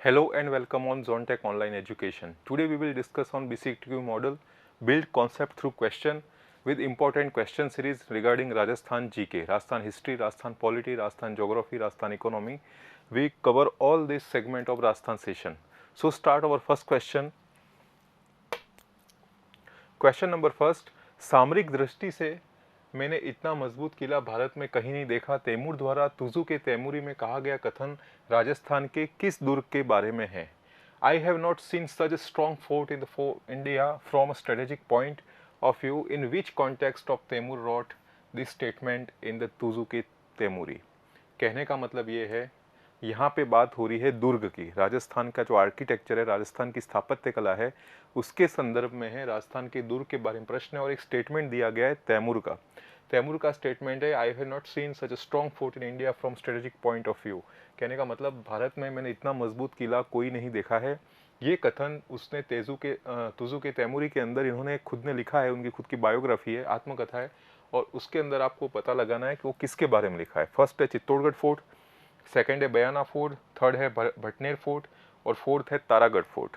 Hello and welcome on Zontech Online Education. Today we will discuss on BCQ model, build concept through question with important question series regarding Rajasthan GK, Rajasthan history, Rajasthan polity, Rajasthan geography, Rajasthan economy. We cover all this segment of Rajasthan session. So start our first question. Question number first, सामरिक दृष्टि से मैंने इतना मजबूत किला भारत में कहीं नहीं देखा। तैमूर द्वारा तुजू के तैमूरी में कहा गया कथन राजस्थान के किस दुर्ग के बारे में है? I have not seen such strong fort in the India from a strategic point of view in which context of Timur wrote this statement in the तुजू के तैमूरी। कहने का मतलब ये है, यहाँ पे बात हो रही है दुर्ग की। राजस्थान का जो आर्किटेक्चर है, राजस्थान की स्थापत्य कला है, उसके संदर्भ में है। राजस्थान के दुर्ग के बारे में प्रश्न है और एक स्टेटमेंट दिया गया है तैमूर का। तैमूर का स्टेटमेंट है, I have not seen such a strong fort in India from strategic point of view. कहने का मतलब भारत में मैंने इतना मजबूत किला कोई नहीं देखा है। ये कथन उसने तुजू के तैमूरी के अंदर इन्होंने खुद ने लिखा है, उनकी खुद की बायोग्राफी है, आत्मकथा है, और उसके अंदर आपको पता लगाना है कि वो किसके बारे में लिखा है। फर्स्ट है चित्तौड़गढ़ फोर्ट, सेकंड है बयाना फोर्ट, थर्ड है भटनेर फोर्ट और फोर्थ है तारागढ़ फोर्ट।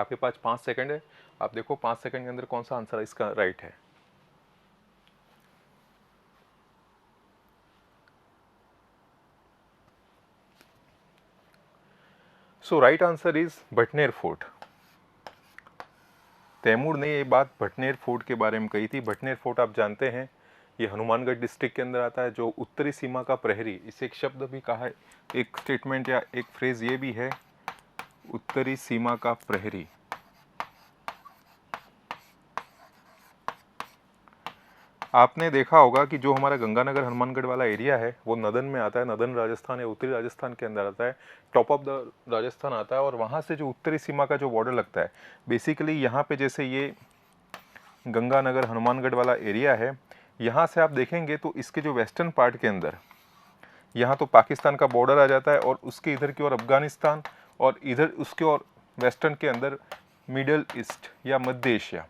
आपके पास 5 सेकंड है, आप देखो 5 सेकंड के अंदर कौन सा आंसर इसका राइट है। So right answer is Bhatner fort. Timur ने ये बात भटनेर फोर्ट के बारे में कही थी। भटनेर फोर्ट आप जानते हैं, ये हनुमानगढ़ डिस्ट्रिक्ट के अंदर आता है, जो उत्तरी सीमा का प्रहरी, इसे एक शब्द भी कहा है, एक स्टेटमेंट या एक फ्रेज ये भी है, उत्तरी सीमा का प्रहरी। आपने देखा होगा कि जो हमारा गंगानगर हनुमानगढ़ वाला एरिया है वो नदन में आता है, नदन राजस्थान या उत्तरी राजस्थान के अंदर आता है, टॉप ऑफ द राजस्थान आता है, और वहाँ से जो उत्तरी सीमा का जो बॉर्डर लगता है, बेसिकली यहाँ पे जैसे ये गंगानगर हनुमानगढ़ वाला एरिया है, यहाँ से आप देखेंगे तो इसके जो वेस्टर्न पार्ट के अंदर यहाँ तो पाकिस्तान का बॉर्डर आ जाता है, और उसके इधर की ओर अफगानिस्तान, और इधर उसके और वेस्टर्न के अंदर मिडल ईस्ट या मध्य एशिया,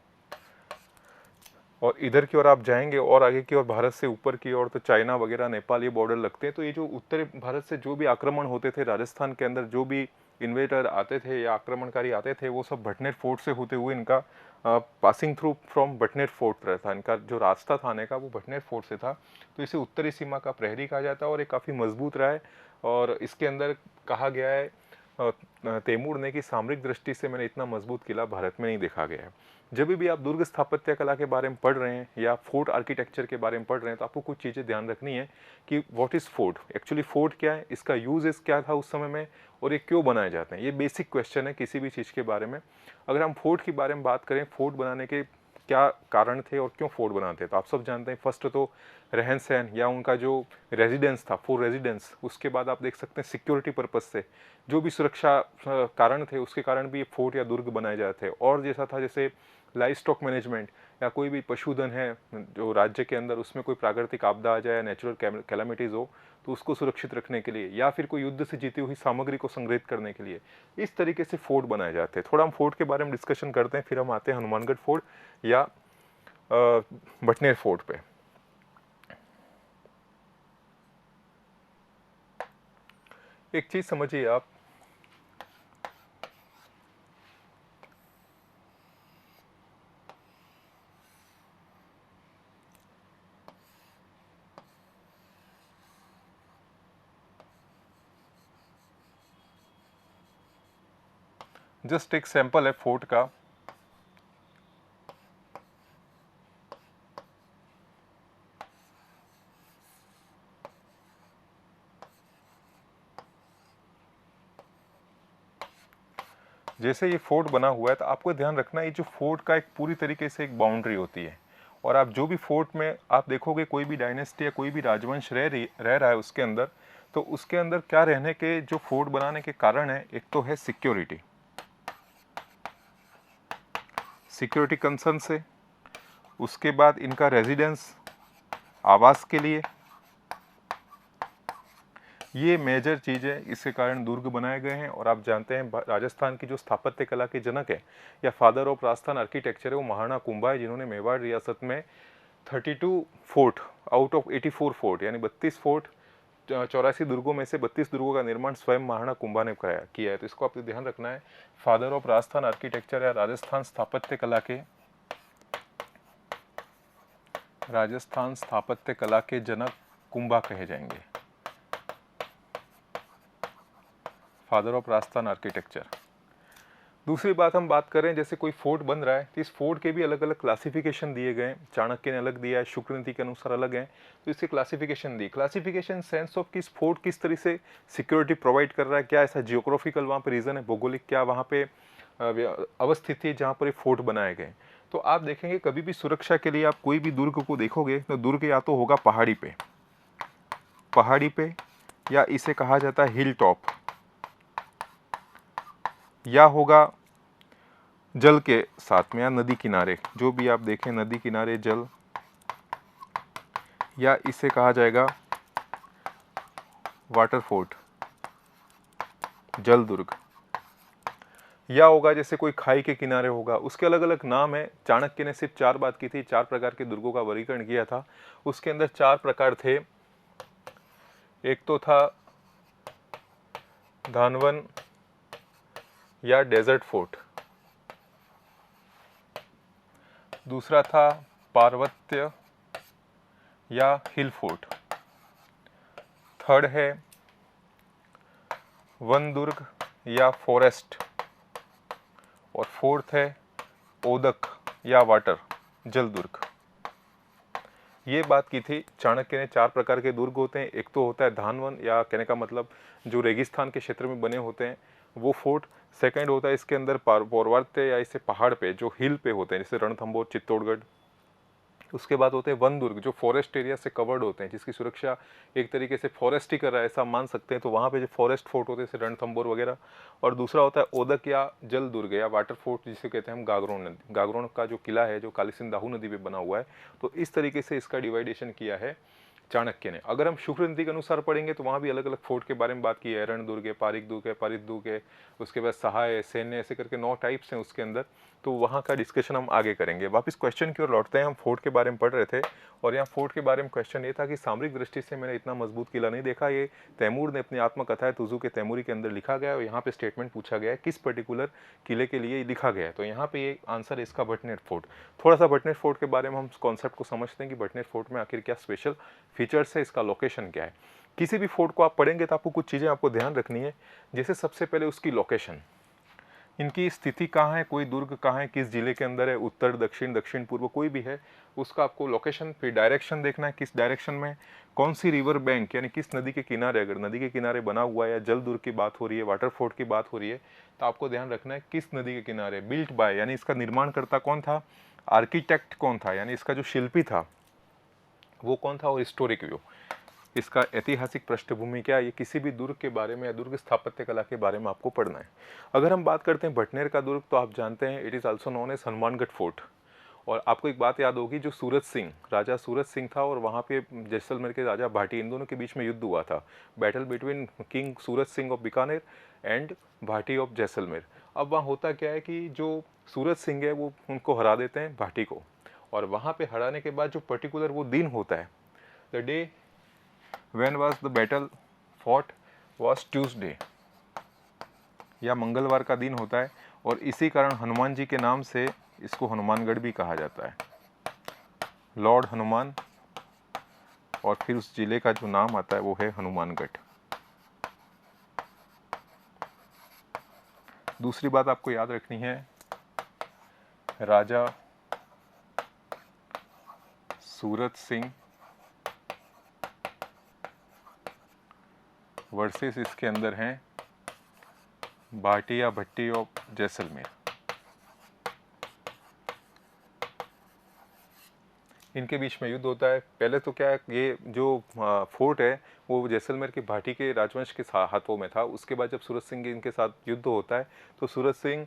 और इधर की ओर आप जाएंगे और आगे की ओर भारत से ऊपर की ओर तो चाइना वगैरह, नेपाल, ये बॉर्डर लगते हैं। तो ये जो उत्तरी भारत से जो भी आक्रमण होते थे राजस्थान के अंदर, जो भी इन्वेटर आते थे या आक्रमणकारी आते थे, वो सब भटनेर फोर्ट से होते हुए इनका passing through from Bhatner fort रहता। इनका जो रास्ता था आने का वो भटनेर फोर्ट से था। तो इसे उत्तरी सीमा का प्रहरी कहा जाता है और ये काफ़ी मजबूत रहा है। और इसके अंदर कहा गया है तैमूर ने कि सामरिक दृष्टि से मैंने इतना मजबूत किला भारत में नहीं देखा गया है। जब भी आप दुर्ग स्थापत्य कला के बारे में पढ़ रहे हैं या फोर्ट आर्किटेक्चर के बारे में पढ़ रहे हैं, तो आपको कुछ चीज़ें ध्यान रखनी है कि what is fort, actually fort क्या है, इसका यूजेस क्या था उस समय में, और ये क्यों बनाए जाते हैं। ये बेसिक क्वेश्चन है किसी भी चीज़ के बारे में। अगर हम फोर्ट के बारे में बात करें, फोर्ट बनाने के क्या कारण थे और क्यों फोर्ट बनाते हैं, तो आप सब जानते हैं फर्स्ट तो रहन सहन या उनका जो रेजिडेंस था, फोर रेजिडेंस। उसके बाद आप देख सकते हैं सिक्योरिटी पर्पज से जो भी सुरक्षा कारण थे, उसके कारण भी ये फोर्ट या दुर्ग बनाए जाते हैं। और जैसा था जैसे लाइफ स्टॉक मैनेजमेंट, या कोई भी पशुधन है जो राज्य के अंदर, उसमें कोई प्राकृतिक आपदा आ जाए या नेचुरल कैलामिटीज़ हो, तो उसको सुरक्षित रखने के लिए, या फिर कोई युद्ध से जीती हुई सामग्री को संग्रहित करने के लिए, इस तरीके से फोर्ट बनाए जाते हैं। थोड़ा हम फोर्ट के बारे में डिस्कशन करते हैं, फिर हम आते हैं हनुमानगढ़ फोर्ट या भटनेर फोर्ट पे। एक चीज समझिए आप, जस्ट एक सैंपल है फोर्ट का। जैसे ये फोर्ट बना हुआ है, तो आपको ध्यान रखना है, ये जो फोर्ट का एक पूरी तरीके से एक बाउंड्री होती है, और आप जो भी फोर्ट में आप देखोगे, कोई भी डायनेस्टी या कोई भी राजवंश रह रहा है उसके अंदर, तो उसके अंदर क्या रहने के जो फोर्ट बनाने के कारण है, एक तो है सिक्योरिटी, सिक्योरिटी कंसर्न से, उसके बाद इनका रेजिडेंस, आवास के लिए, ये मेजर चीज़ें इसके कारण दुर्ग बनाए गए हैं। और आप जानते हैं राजस्थान की जो स्थापत्य कला के जनक है या फादर ऑफ राजस्थान आर्किटेक्चर है, वो महाराणा कुंभा है, जिन्होंने मेवाड़ रियासत में 32 फोर्ट आउट ऑफ 84 फोर्ट, यानी 32 फोर्ट 84 दुर्गों में से 32 दुर्गों का निर्माण स्वयं महाराणा कुंभा ने कराया किया है। तो इसको आपको ध्यान रखना है। फादर ऑफ राजस्थान आर्किटेक्चर या राजस्थान स्थापत्य कला के जनक कुंभा कहे जाएंगे, फादर ऑफ राजस्थान आर्किटेक्चर। दूसरी बात हम बात करें, जैसे कोई फोर्ट बन रहा है तो इस फोर्ट के भी अलग अलग क्लासिफिकेशन दिए गए हैं। चाणक्य ने अलग दिया है, शुक्र नीति के अनुसार अलग है। तो इसके classification the, classification sense of कि इस फोर्ट किस तरह से सिक्योरिटी प्रोवाइड कर रहा है, क्या ऐसा जियोग्राफिकल वहाँ पे रीजन है, भौगोलिक क्या वहाँ पे अवस्थित है जहाँ पर ये फोर्ट बनाए गए। तो आप देखेंगे कभी भी सुरक्षा के लिए आप कोई भी दुर्ग को देखोगे तो दुर्ग या तो होगा पहाड़ी पे या इसे कहा जाता है हिल टॉप, या होगा जल के साथ में या नदी किनारे, जो भी आप देखें नदी किनारे जल, या इसे कहा जाएगा वाटर फोर्ट, जल दुर्ग, या होगा जैसे कोई खाई के किनारे होगा। उसके अलग अलग नाम है। चाणक्य ने सिर्फ 4 बात की थी, 4 प्रकार के दुर्गों का वर्गीकरण किया था। उसके अंदर 4 प्रकार थे। एक तो था धानवन या डेजर्ट फोर्ट, दूसरा था पार्वत्य या हिल फोर्ट, थर्ड है वन दुर्ग या फॉरेस्ट, और फोर्थ है ओदक या वाटर, जल दुर्ग। ये बात की थी चाणक्य ने। 4 प्रकार के दुर्ग होते हैं। एक तो होता है धानवन, या कहने का मतलब जो रेगिस्तान के क्षेत्र में बने होते हैं वो फोर्ट। सेकंड होता है इसके अंदर पौर्वात्य या इसे पहाड़ पे जो हिल पे होते हैं, जैसे रणथंभौर, चित्तौड़गढ़। उसके बाद होते हैं वन दुर्ग जो फॉरेस्ट एरिया से कवर्ड होते हैं, जिसकी सुरक्षा एक तरीके से फॉरेस्ट ही कर रहा है ऐसा मान सकते हैं। तो वहाँ पे जो फॉरेस्ट फोर्ट होते हैं जैसे रणथंभौर वगैरह। और दूसरा होता है ओदक या जल दुर्ग या वाटर फोर्ट, जिसे कहते हैं हम गागरोन नदी, गागरोन का जो किला है जो कालीसिंध दाहू नदी पे बना हुआ है। तो इस तरीके से इसका डिवाइडेशन किया है चाणक्य ने। अगर हम शुक्र नीति के अनुसार पढ़ेंगे तो वहाँ भी अलग अलग फोर्ट के बारे में बात की है। रण दुर्ग है, पारिक दुर्ग है, पारित दुर्ग है, उसके बाद सहाय, सैन्य, ऐसे करके 9 टाइप्स हैं उसके अंदर। तो वहाँ का डिस्कशन हम आगे करेंगे। वापस क्वेश्चन की ओर लौटते हैं। हम फोर्ट के बारे में पढ़ रहे थे और यहाँ फोर्ट के बारे में क्वेश्चन ये था कि सामरिक दृष्टि से मैंने इतना मजबूत किला नहीं देखा। ये तैमूर ने अपनी आत्मकथा तुजू के तैमूरी के अंदर लिखा गया है और यहाँ पे स्टेटमेंट पूछा गया है किस पर्टिकुलर किले के लिए लिखा गया है। तो यहाँ पे ये आंसर है इसका भटनेर फोर्ट। थोड़ा सा भटनेर फोर्ट के बारे में हम कॉन्सेप्ट को समझते हैं कि भटनेर फोर्ट में आखिर क्या स्पेशल फीचर्स है, इसका लोकेशन क्या है। किसी भी फोर्ट को आप पढ़ेंगे तो आपको कुछ चीज़ें आपको ध्यान रखनी है। जैसे सबसे पहले उसकी लोकेशन, इनकी स्थिति कहाँ है, कोई दुर्ग कहाँ है, किस जिले के अंदर है, उत्तर, दक्षिण, दक्षिण पूर्व, कोई भी है उसका आपको लोकेशन। फिर डायरेक्शन देखना है, किस डायरेक्शन में, कौन सी रिवर बैंक यानी किस नदी के किनारे, अगर नदी के किनारे बना हुआ है या जल दुर्ग की बात हो रही है, वाटर फोर्ट की बात हो रही है, तो आपको ध्यान रखना है किस नदी के किनारे। बिल्ट बाय यानी इसका निर्माणकर्ता कौन था, आर्किटेक्ट कौन था, यानी इसका जो शिल्पी था वो कौन था, और हिस्टोरिक व्यू, इसका ऐतिहासिक पृष्ठभूमि क्या है। ये किसी भी दुर्ग के बारे में या दुर्ग स्थापत्य कला के बारे में आपको पढ़ना है। अगर हम बात करते हैं भटनेर का दुर्ग तो आप जानते हैं it is also known as Hanumangarh fort. और आपको एक बात याद होगी, जो सूरज सिंह, राजा सूरज सिंह था और वहाँ पे जैसलमेर के राजा भाटी, इन दोनों के बीच में युद्ध हुआ था। Battle between king Suraj Singh of Bikaner and Bhati of Jaisalmer. अब वहाँ होता क्या है कि जो सूरज सिंह है वो उनको हरा देते हैं भाटी को, और वहाँ पे हराने के बाद जो पर्टिकुलर वो दिन होता है, the day when was the battle fought was Tuesday, या मंगलवार का दिन होता है। और इसी कारण हनुमान जी के नाम से इसको हनुमानगढ़ भी कहा जाता है, लॉर्ड हनुमान। और फिर उस जिले का जो नाम आता है वो है हनुमानगढ़। दूसरी बात आपको याद रखनी है, राजा सूरज सिंह वर्सेस इसके अंदर हैं भाटी या भट्टी ऑफ जैसलमेर। इनके बीच में युद्ध होता है। पहले तो क्या है, ये जो फोर्ट है वो जैसलमेर की भाटी के राजवंश के हाथों में था। उसके बाद जब सूरज सिंह इनके साथ युद्ध होता है तो Suraj Singh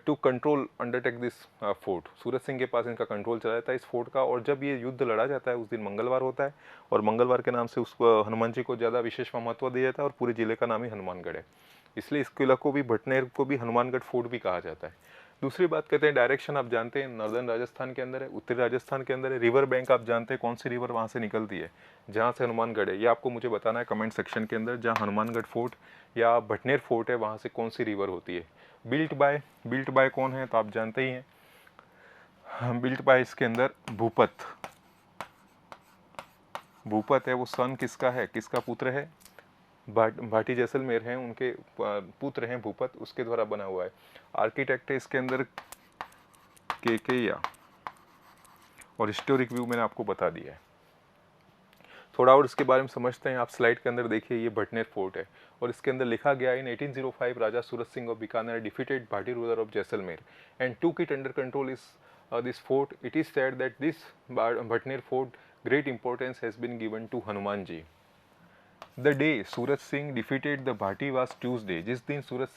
to control undertake this fort, Suraj Singh के पास इनका कंट्रोल चला जाता है इस फोर्ट का। और जब ये युद्ध लड़ा जाता है उस दिन मंगलवार होता है, और मंगलवार के नाम से उसको हनुमान जी को ज़्यादा विशेष महत्व दिया जाता है, और पूरे जिले का नाम ही हनुमानगढ़ है। इसलिए इस किला को भी, भटनेर को भी हनुमानगढ़ फोर्ट भी कहा जाता है। दूसरी बात कहते हैं डायरेक्शन, आप जानते हैं नॉर्दर्न राजस्थान के अंदर है, उत्तरी राजस्थान के अंदर है। रिवर बैंक आप जानते हैं कौन सी रिवर वहाँ से निकलती है, जहाँ से हनुमानगढ़ है, ये आपको मुझे बताना है कमेंट सेक्शन के अंदर। जहाँ हनुमानगढ़ फोर्ट या भटनेर फोर्ट है वहाँ से कौन सी रिवर होती है। बिल्ट बाय कौन है तो आप जानते ही हैं, बिल्ट बाय इसके अंदर भूपत है। वो सन किसका है, किसका पुत्र है, भाटी जैसलमेर हैं, उनके पुत्र हैं भूपत, उसके द्वारा बना हुआ है। आर्किटेक्ट है इसके अंदर केकेया, और हिस्टोरिक व्यू मैंने आपको बता दिया है। थोड़ा और इसके बारे में समझते हैं। आप स्लाइड के अंदर देखिए, ये भटनेर फोर्ट है और इसके अंदर लिखा गया in 1805 Raja Surat Singh of Bikaner defeated Bhati ruler of Jaisalmer and took it under control is this fort. It is said that this Bhatner fort great importance has been given to Hanuman ji. The day Surat Singh defeated the Bhati was Tuesday. जिस दिन सूरत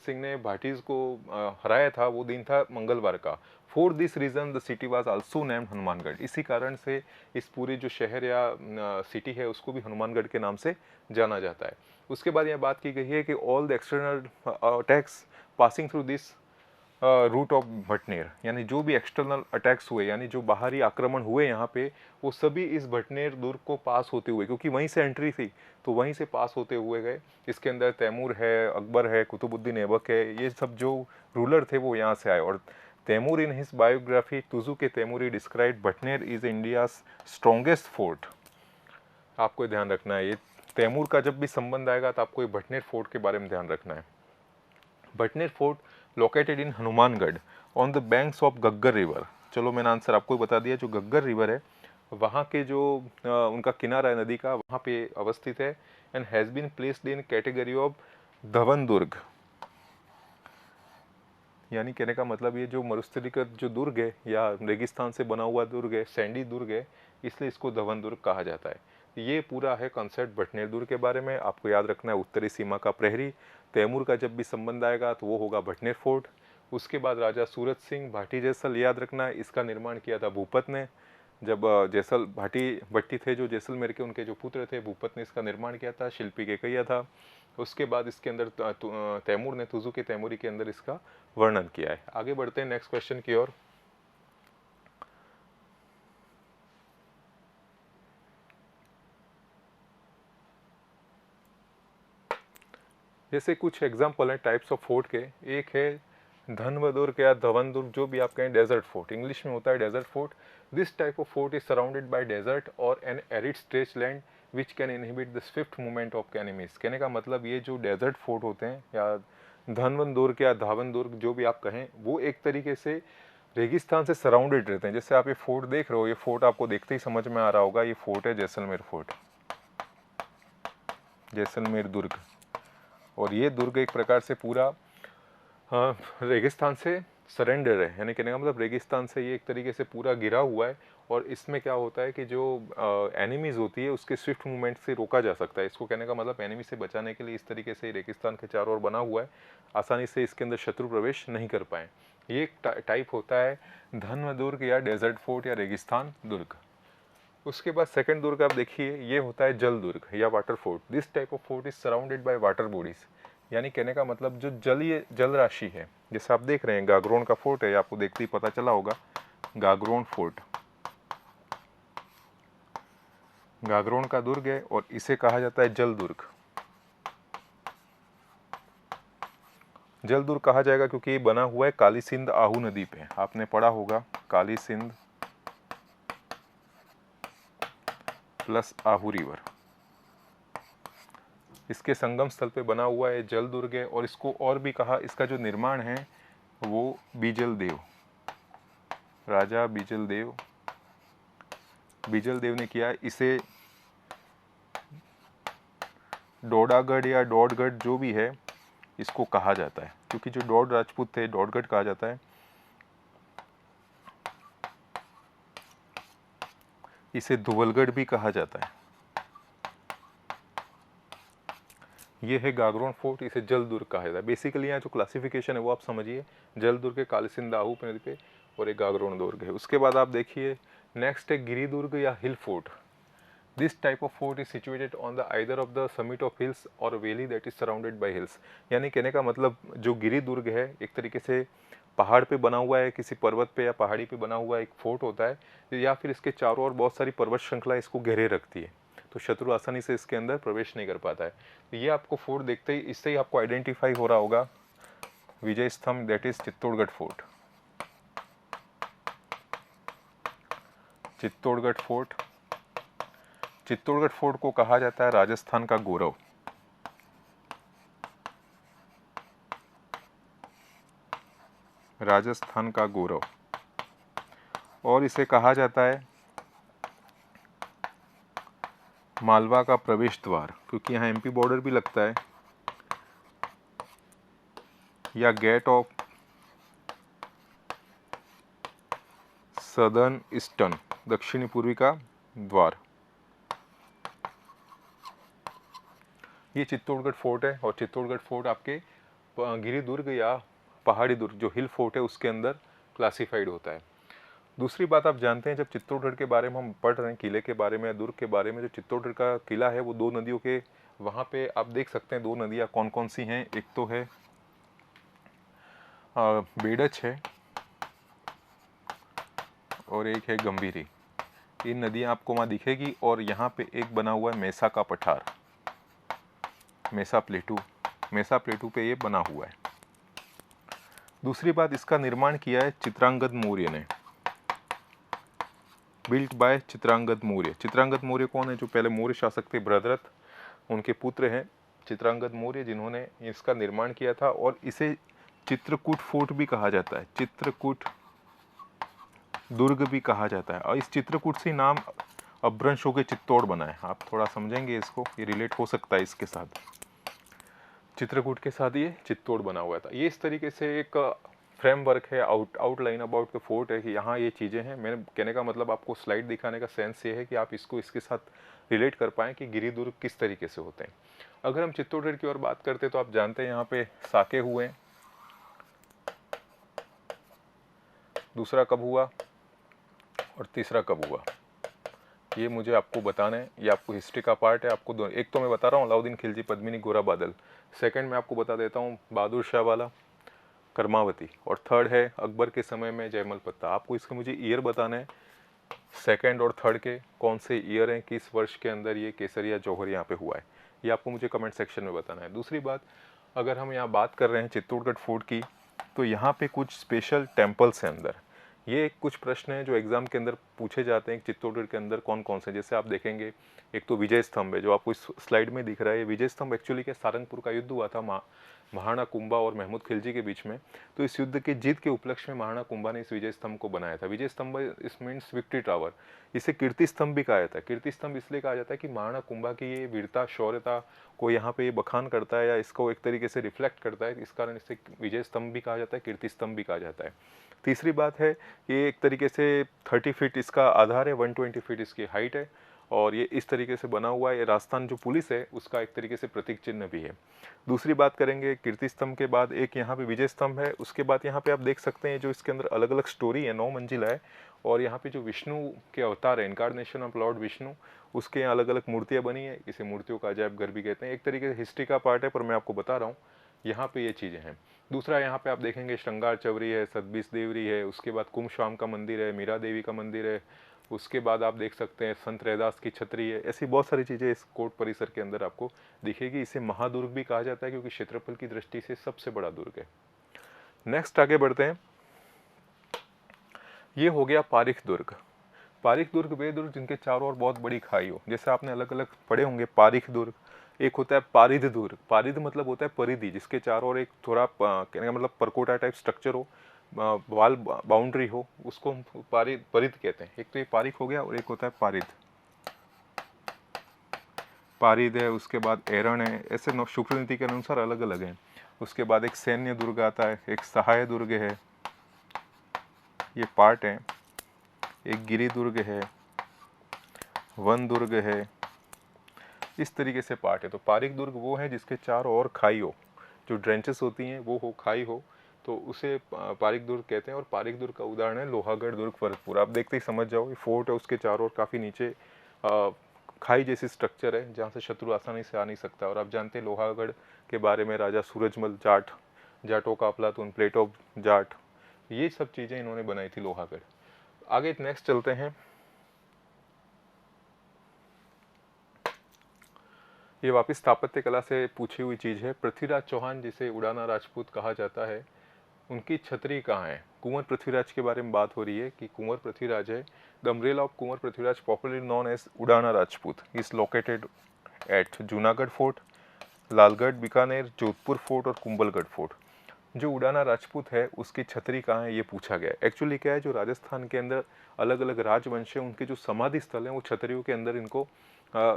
सिंह ने भाटीज को हराया था वो दिन था मंगलवार का. For this reason the city was also named Hanumangarh. इसी कारण से इस पूरी जो शहर या सिटी है उसको भी हनुमानगढ़ के नाम से जाना जाता है. उसके बाद यह बात की गई है कि all the external attacks passing through this route of Bhatner, यानी जो भी एक्सटर्नल अटैक्स हुए, यानी जो बाहरी आक्रमण हुए यहाँ पे, वो सभी इस भटनेर दुर्ग को पास होते हुए, क्योंकि वहीं से एंट्री थी तो वहीं से पास होते हुए गए. इसके अंदर तैमूर है, अकबर है, कुतुबुद्दीन ऐबक है, ये सब जो रूलर थे वो यहाँ से आए. और तैमूर इन हिज बायोग्राफी तुजू के तैमूरी describe Bhatner is India's strongest fort. आपको ध्यान रखना है, ये तैमूर का जब भी संबंध आएगा तो आपको ये भटनेर फोर्ट के बारे में ध्यान रखना है. Bhatner fort located in Hanumangarh on the banks of Gaggar river. चलो मैंने आंसर आपको बता दिया. जो गग्गर रिवर है वहाँ के जो उनका किनारा है नदी का, वहाँ पे अवस्थित है. And has been placed in category of धवन दुर्ग. यानी कहने का मतलब ये जो मरुस्थलीकृत जो दुर्ग है या रेगिस्तान से बना हुआ दुर्ग है, सैंडी दुर्ग है, इसलिए इसको धवन दुर्ग कहा जाता है. ये पूरा है कॉन्सेप्ट भटनेर दुर्ग के बारे में. आपको याद रखना है उत्तरी सीमा का प्रहरी. तैमूर का जब भी संबंध आएगा तो वो होगा भटनेर फोर्ट. उसके बाद राजा सूरत सिंह भाटी जैसल, याद रखना है इसका निर्माण किया था भूपत ने. जब जैसल भट्टी थे जो जैसलमेर के, उनके जो पुत्र थे, भूपत ने इसका निर्माण किया था. शिल्पी केकैया था. उसके बाद इसके अंदर तैमूर ने तुजू के तैमूरी के अंदर इसका वर्णन किया है. आगे बढ़ते हैं नेक्स्ट क्वेश्चन की ओर. जैसे कुछ एग्जाम्पल हैं टाइप्स ऑफ फोर्ट के. एक है धनव दुर्ग या धवन दुर्ग, जो भी आप कहें, डेजर्ट फोर्ट, इंग्लिश में होता है desert fort. This type of fort is surrounded by desert or an arid stretch land which can inhibit the swift movement of enemies. कहने का मतलब ये जो डेजर्ट फोर्ट होते हैं या धनवन दुर्ग या धावन दुर्ग जो भी आप कहें, वो एक तरीके से रेगिस्तान से सराउंडेड रहते हैं. जैसे आप ये फोर्ट देख रहे हो, ये फोर्ट आपको देखते ही समझ में आ रहा होगा, ये फोर्ट है जैसलमेर फोर्ट, जैसलमेर दुर्ग. और ये दुर्ग एक प्रकार से पूरा रेगिस्तान से सरेंडर है, यानी कहने का मतलब रेगिस्तान से ये एक तरीके से पूरा घिरा हुआ है. और इसमें क्या होता है कि जो एनिमीज होती है उसके स्विफ्ट मूवमेंट से रोका जा सकता है. इसको कहने का मतलब एनिमी से बचाने के लिए इस तरीके से रेगिस्तान के चारों ओर बना हुआ है, आसानी से इसके अंदर शत्रु प्रवेश नहीं कर पाए. ये एक टाइप होता है धनव दुर्ग या डेजर्ट फोर्ट या रेगिस्तान दुर्ग. उसके बाद सेकंड दुर्ग आप देखिए, ये होता है जल दुर्ग या water fort. This type of fort is surrounded by water bodies. यानी कहने का मतलब जो जल राशि है, जैसे आप देख रहे हैं गागरोन का फोर्ट है, आपको देखते ही पता चला होगा गागरोन फोर्ट, गागरोन का दुर्ग है और इसे कहा जाता है जल दुर्ग. जल दुर्ग कहा जाएगा क्योंकि ये बना हुआ है काली सिंध आहू नदी पे. आपने पढ़ा होगा काली सिंध प्लस आहू रिवर, इसके संगम स्थल पे बना हुआ है जल दुर्ग है. और इसको और भी कहा, इसका जो निर्माण है वो बीजल देव, राजा बीजल देव ने किया. इसे डोडागढ़ या डोडगढ़ जो भी है इसको कहा जाता है, क्योंकि जो डोड राजपूत थे डोडगढ़ कहा जाता है. इसे धुवलगढ़ भी कहा जाता है. ये है गागरोन फोर्ट, इसे जल दुर्ग कहा जाता है. बेसिकली यहाँ जो क्लासिफिकेशन है वो आप समझिए, जल दुर्ग है काली सिंध आहू नदी पे और एक गागरोन दुर्ग है. उसके बाद आप देखिए नेक्स्ट है गिरी दुर्ग या hill fort. This type of fort is situated on the either of the summit of hills or valley that is surrounded by hills. यानी कहने का मतलब जो गिरी दुर्ग है एक तरीके से पहाड़ पे बना हुआ है, किसी पर्वत पे या पहाड़ी पे बना हुआ एक फोर्ट होता है, या फिर इसके चारों ओर बहुत सारी पर्वत श्रृंखला इसको घेरे रखती है, तो शत्रु आसानी से इसके अंदर प्रवेश नहीं कर पाता है। तो ये आपको फोर्ट देखते ही इससे ही आपको आइडेंटिफाई हो रहा होगा विजय स्तंभ, that is Chittorgarh fort. Chittorgarh fort, Chittorgarh fort को कहा जाता है राजस्थान का गौरव। राजस्थान का गौरव, और इसे कहा जाता है मालवा का प्रवेश द्वार, क्योंकि यहाँ एमपी बॉर्डर भी लगता है, या गेट ऑफ सदर्न ईस्टर्न, दक्षिणी पूर्वी का द्वार। ये चित्तौड़गढ़ फोर्ट है, और चित्तौड़गढ़ फोर्ट आपके गिरी दुर्ग या पहाड़ी दुर्ग जो हिल फोर्ट है उसके अंदर क्लासिफाइड होता है। दूसरी बात आप जानते हैं, जब चित्तौड़गढ़ के बारे में हम पढ़ रहे हैं, किले के बारे में या दुर्ग के बारे में, जो चित्तौड़गढ़ का किला है वो दो नदियों के, वहाँ पे आप देख सकते हैं दो नदियाँ कौन कौन सी हैं। एक तो है बेडच है और एक है गंभीरी। ये नदियाँ आपको वहाँ दिखेगी, और यहाँ पे एक बना हुआ है मेसा का पठार, मेसा प्लेटू पे ये बना हुआ है। दूसरी बात, इसका निर्माण किया है चित्रांगद मौर्य ने, बिल्ट बाय चित्रांगद मौर्य। चित्रांगद मौर्य कौन है? जो पहले मौर्य शासक थे भरतरथ, उनके पुत्र हैं चित्रांगद मौर्य, जिन्होंने इसका निर्माण किया था। और इसे चित्रकूट फोर्ट भी कहा जाता है, चित्रकूट दुर्ग भी कहा जाता है। और इस चित्रकूट से नाम अपभ्रंश होकर चित्तौड़ बना है। आप थोड़ा समझेंगे इसको, ये रिलेट हो सकता है इसके साथ, चित्रकूट के साथ ये चित्तौड़ बना हुआ था। ये इस तरीके से एक फ्रेमवर्क है, आउटलाइन अबाउट द फोर्ट है कि यहाँ ये चीज़ें हैं। मैंने कहने का मतलब आपको स्लाइड दिखाने का सेंस ये है कि आप इसको इसके साथ रिलेट कर पाएँ कि गिरी दुर्ग किस तरीके से होते हैं। अगर हम चित्तौड़गढ़ की ओर बात करते हैं तो आप जानते हैं यहाँ पे साके हुए हैं, दूसरा कब हुआ और तीसरा कब हुआ, ये मुझे आपको बताना है। ये आपको हिस्ट्री का पार्ट है। आपको दो, एक तो मैं बता रहा हूँ अलाउद्दीन खिलजी, पद्मिनी, गोरा बादल। सेकंड में आपको बता देता हूँ बहादुर शाह वाला, कर्मावती। और थर्ड है अकबर के समय में जयमल पत्ता। आपको इसके मुझे ईयर बताना है, सेकंड और थर्ड के कौन से ईयर हैं, किस वर्ष के अंदर ये केसरिया जौहर यहाँ पे हुआ है, ये आपको मुझे कमेंट सेक्शन में बताना है। दूसरी बात, अगर हम यहाँ बात कर रहे हैं चित्तौड़गढ़ फोर्ट की, तो यहाँ पे कुछ स्पेशल टेम्पल्स हैं अंदर। ये कुछ प्रश्न हैं जो एग्जाम के अंदर पूछे जाते हैं, चित्तौड़गढ़ के अंदर कौन कौन से। जैसे आप देखेंगे, एक तो विजय स्तंभ है जो आपको इस स्लाइड में दिख रहा है। विजय स्तंभ एक्चुअली क्या, सारंगपुर का युद्ध हुआ था महाराणा कुंभा और महमूद खिलजी के बीच में। तो इस युद्ध के जीत के उपलक्ष्य में महाराणा कुंभा ने इस विजय स्तंभ को बनाया था। विजय स्तंभ इस मीन्स विक्ट्री टावर। इसे कीर्ति स्तंभ भी कहा जाता है। कीर्ति स्तंभ इसलिए कहा जाता है कि महाराणा कुंभा की ये वीरता, शौर्यता को यहाँ पे ये बखान करता है, या इसको एक तरीके से रिफ्लेक्ट करता है। इस कारण इसे विजय स्तंभ भी कहा जाता है, कीर्ति स्तंभ भी कहा जाता है। तीसरी बात है, ये एक तरीके से 30 फीट इसका आधार है, 120 फीट इसकी हाइट है, और ये इस तरीके से बना हुआ है। ये राजस्थान जो पुलिस है उसका एक तरीके से प्रतीक चिन्ह भी है। दूसरी बात करेंगे, कीर्ति स्तंभ के बाद एक यहाँ पे विजय स्तंभ है। उसके बाद यहाँ पे आप देख सकते हैं जो इसके अंदर अलग अलग स्टोरी है, 9 मंजिला है। और यहाँ पे जो विष्णु के अवतार है, इनकारनेशन ऑफ लॉर्ड विष्णु, उसके यहाँ अलग अलग मूर्तियाँ बनी है। इसे मूर्तियों का अजायब घर भी कहते हैं। एक तरीके से हिस्ट्री का पार्ट है, पर मैं आपको बता रहा हूँ यहाँ पे ये चीज़ें हैं। दूसरा, यहाँ पे आप देखेंगे श्रृंगार चवरी है, सतबीस देवरी है, उसके बाद कुंभ का मंदिर है, मीरा देवी का मंदिर है। उसके बाद आप देख सकते हैं संत रैदास की छतरी है। ऐसी बहुत सारी चीज़ें इस कोर्ट परिसर के अंदर आपको दिखेगी। इसे महादुर्ग भी कहा जाता है क्योंकि क्षेत्रफल की दृष्टि से सबसे बड़ा दुर्ग है। नेक्स्ट आगे बढ़ते हैं। ये हो गया पारिख दुर्ग। पारिख दुर्ग वे दुर्ग जिनके चारों ओर बहुत बड़ी खाई हो। जैसे आपने अलग अलग पढ़े होंगे पारिख दुर्ग। एक होता है पारिध दुर्ग। पारिध मतलब होता है परिधि, जिसके चारों ओर एक थोड़ा कहने का मतलब परकोटा टाइप स्ट्रक्चर हो, वाल बाउंड्री हो, उसको हम परिध कहते हैं। एक तो ये पारिख हो गया, और एक होता है पारिध। पारिध है, उसके बाद एरण है। ऐसे शुक्र नीति के अनुसार अलग अलग हैं। उसके बाद एक सैन्य दुर्ग आता है, एक सहाय दुर्ग है, ये पार्ट है। एक गिरी दुर्ग है, वन दुर्ग है, इस तरीके से पार्ट है। तो पारिक दुर्ग वो है जिसके चारों ओर खाई हो, जो ड्रेंचेस होती हैं वो हो, खाई हो, तो उसे पारिक दुर्ग कहते हैं। और पारिक दुर्ग का उदाहरण है लोहागढ़ दुर्ग, फरतपुर। आप देखते ही समझ जाओ, ये फोर्ट है, उसके चारों ओर काफ़ी नीचे खाई जैसी स्ट्रक्चर है जहाँ से शत्रु आसानी से आ नहीं सकता। और आप जानते हैं लोहागढ़ के बारे में, राजा सूरजमल जाट, जाटों का अफलातून, प्लेट ऑफ जाट, ये सब चीज़ें इन्होंने बनाई थी लोहागढ़। आगे नेक्स्ट चलते हैं। ये वापस स्थापत्य कला से पूछी हुई चीज़ है। पृथ्वीराज चौहान, जिसे उड़ाना राजपूत कहा जाता है, उनकी छतरी कहाँ है? कुंवर पृथ्वीराज के बारे में बात हो रही है कि कुंवर पृथ्वीराज है। The umbrella of Kunwar Prithviraj, popularly known as Udana Rajput, is located at Junagarh fort, Lalgarh, Bikaner, Jodhpur fort और कुंभलगढ़ फोर्ट। जो उड़ाना राजपूत है उसकी छतरी कहाँ है, ये पूछा गया है। एक्चुअली क्या है, जो राजस्थान के अंदर अलग अलग राजवंश है, उनके जो समाधि स्थल हैं वो छतरियों के अंदर इनको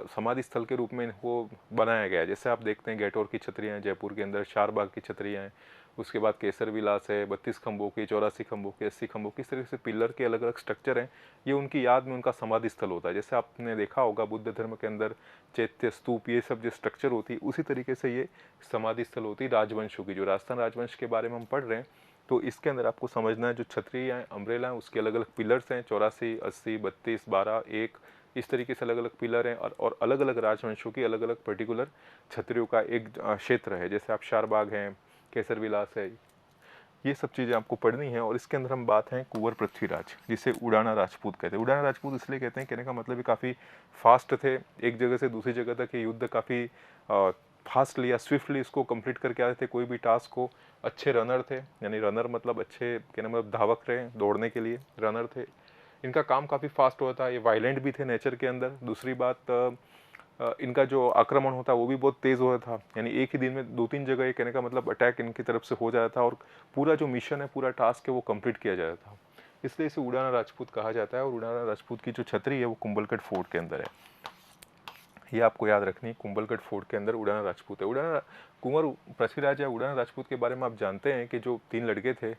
समाधि स्थल के रूप में इनको बनाया गया है। जैसे आप देखते हैं गेटौर की छतरियाँ हैं जयपुर के अंदर, चारबाग की छतरियाँ हैं, उसके बाद केसर विलास है, 32 खंभों की, 84 खंभों की, 80 खंभों की, इस तरीके से पिलर के अलग अलग स्ट्रक्चर हैं। ये उनकी याद में उनका समाधि स्थल होता है। जैसे आपने देखा होगा बुद्ध धर्म के अंदर चैत्य, स्तूप, ये सब जो स्ट्रक्चर होती है, उसी तरीके से ये समाधि स्थल होती है राजवंशों की। जो राजस्थान राजवंश के बारे में हम पढ़ रहे हैं, तो इसके अंदर आपको समझना है जो छतरी हैं, अम्ब्रेला हैं, उसके अलग अलग पिलर्स हैं, 84, 80, 32, 12, 1, इस तरीके से अलग अलग पिलर हैं। और अलग अलग राजवंशों की अलग अलग पर्टिकुलर छतरियों का एक क्षेत्र है। जैसे आप शारबाग हैं, केसर विलास है, ये सब चीज़ें आपको पढ़नी है। और इसके अंदर हम बात हैं कुंवर पृथ्वीराज, जिसे उड़ाना राजपूत कहते हैं। उड़ाना राजपूत इसलिए कहते हैं, कहने का मतलब ये काफ़ी फास्ट थे, एक जगह से दूसरी जगह तक ये युद्ध काफ़ी फास्टली या स्विफ्टली इसको कंप्लीट करके आते थे, कोई भी टास्क को। अच्छे रनर थे, यानी रनर मतलब अच्छे, कहने मतलब धावक रहे, दौड़ने के लिए रनर थे। इनका काम काफ़ी फास्ट होता है। ये वायलेंट भी थे नेचर के अंदर। दूसरी बात, इनका जो आक्रमण होता है वो भी बहुत तेज़ होता था, यानी एक ही दिन में 2-3 जगह, ये कहने का मतलब अटैक इनकी तरफ से हो जाता था और पूरा जो मिशन है, पूरा टास्क है, वो कंप्लीट किया जाता था। इसलिए इसे उड़ाना राजपूत कहा जाता है। और उड़ाना राजपूत की जो छतरी है वो कुंभलगढ़ फोर्ट के अंदर है, ये आपको याद रखनी है। कुंभलगढ़ फोर्ट के अंदर उड़ाना राजपूत है। उड़ाना कुंवर पृथ्वीराज या उड़ाना राजपूत के बारे में आप जानते हैं कि जो 3 लड़के थे,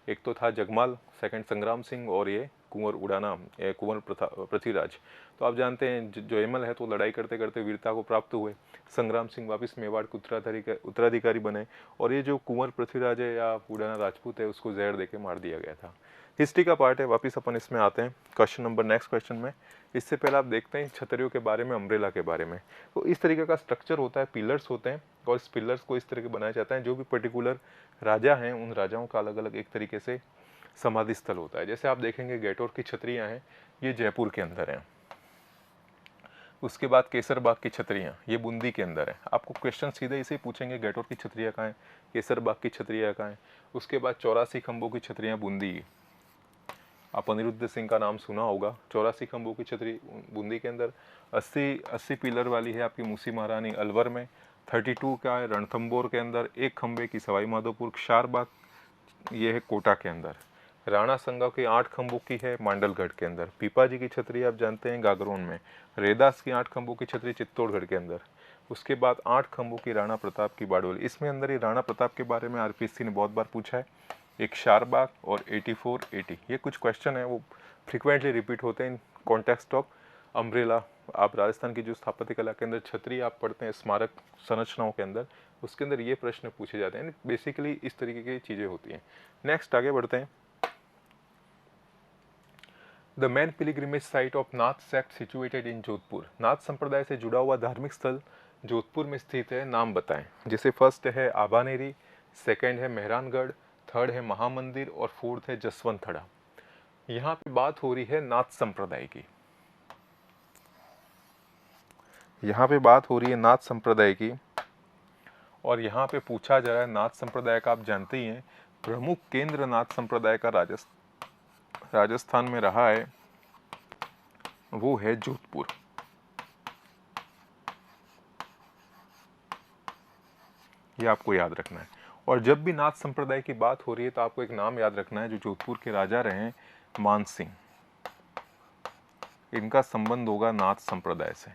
एक तो था जगमाल, सेकंड संग्राम सिंह, और ये कुंवर उड़ाना, कुंवर पृथ्वीराज। तो आप जानते हैं जयमल है तो लड़ाई करते करते वीरता को प्राप्त हुए। संग्राम सिंह वापस मेवाड़ के उत्तराधिकारी बने। और ये जो कुंवर पृथ्वीराज है या उड़ाना राजपूत है, उसको जहर देके मार दिया गया था। हिस्ट्री का पार्ट है, वापस अपन इसमें आते हैं क्वेश्चन नंबर, नेक्स्ट क्वेश्चन में। इससे पहले आप देखते हैं छतरियों के बारे में, अम्ब्रेला के बारे में। तो इस तरीके का स्ट्रक्चर होता है, पिलर्स होते हैं, और इस पिलर्स को इस तरह के बनाया जाता है। जो भी पर्टिकुलर राजा हैं, उन राजाओं का अलग अलग एक तरीके से समाधि स्थल होता है। जैसे आप देखेंगे गेटौर की छतरियाँ हैं, ये जयपुर के अंदर हैं। उसके बाद केसरबाग की छतरियाँ, ये बूंदी के अंदर है। आपको क्वेश्चन सीधे इसे पूछेंगे, गेटौर की छतरियाँ कहाँ हैं, केसरबाग की छतरियाँ कहाँ हैं। उसके बाद 84 खंभों की छतरियाँ बूंदी, आप अनिरुद्ध सिंह का नाम सुना होगा। 84 खंभों की छतरी बूंदी के अंदर। 80 पिलर वाली है आपकी मूसी महारानी अलवर में। 32 का है रणथंबोर के अंदर। 1 खंभे की सवाई माधोपुर शारबाग, ये है कोटा के अंदर। राणा संगा की 8 खंभों की है मांडलगढ़ के अंदर। पीपाजी की छतरी आप जानते हैं गागरोन में। रेदास की 8 खंभों की छतरी चित्तौड़गढ़ के अंदर। उसके बाद 8 खंभों की राणा प्रताप की बाडोली। इसमें अंदर ही राणा प्रताप के बारे में आरपीएससी ने बहुत बार पूछा है। एक शारबाग और 84, 80, ये कुछ क्वेश्चन है, वो फ्रिक्वेंटली रिपीट होते हैं इन कॉन्टेक्स्ट ऑफ अम्ब्रेला। आप राजस्थान की जो स्थापत्य कला के अंदर छतरी आप पढ़ते हैं स्मारक संरचनाओं के अंदर, उसके अंदर ये प्रश्न पूछे जाते हैं। बेसिकली इस तरीके की चीज़ें होती हैं। नेक्स्ट आगे बढ़ते हैं। The main pilgrimage site of Nath sect situated in Jodhpur. Nath संप्रदाय से जुड़ा हुआ धार्मिक स्थल जोधपुर में स्थित है, नाम बताएं। जैसे फर्स्ट है आबानेरी, सेकंड है मेहरानगढ़, थर्ड है महामंदिर और फोर्थ है जसवंतथड़ा। यहाँ पे बात हो रही है नाथ संप्रदाय की। यहाँ पे बात हो रही है नाथ संप्रदाय की, और यहाँ पे पूछा जा रहा है नाथ संप्रदाय का। आप जानते ही हैं प्रमुख केंद्र नाथ संप्रदाय का राजस्थान में रहा है, वो है जोधपुर। ये आपको याद रखना है। और जब भी नाथ संप्रदाय की बात हो रही है तो आपको एक नाम याद रखना है, जो जोधपुर के राजा रहे मान सिंह। इनका संबंध होगा नाथ संप्रदाय से।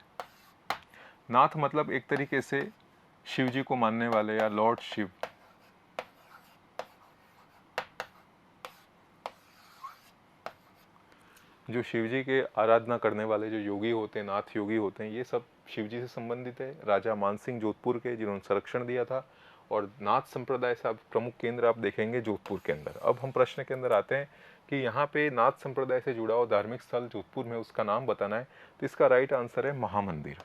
नाथ मतलब एक तरीके से शिव जी को मानने वाले या लॉर्ड शिव। जो शिव जी के आराधना करने वाले जो योगी होते हैं, नाथ योगी होते हैं, ये सब शिव जी से संबंधित है। राजा मानसिंह जोधपुर के, जिन्होंने संरक्षण दिया था। और नाथ संप्रदाय से आप प्रमुख केंद्र आप देखेंगे जोधपुर के अंदर। अब हम प्रश्न के अंदर आते हैं कि यहाँ पे नाथ संप्रदाय से जुड़ा हुआ धार्मिक स्थल जोधपुर में उसका नाम बताना है, तो इसका राइट आंसर है महामंदिर।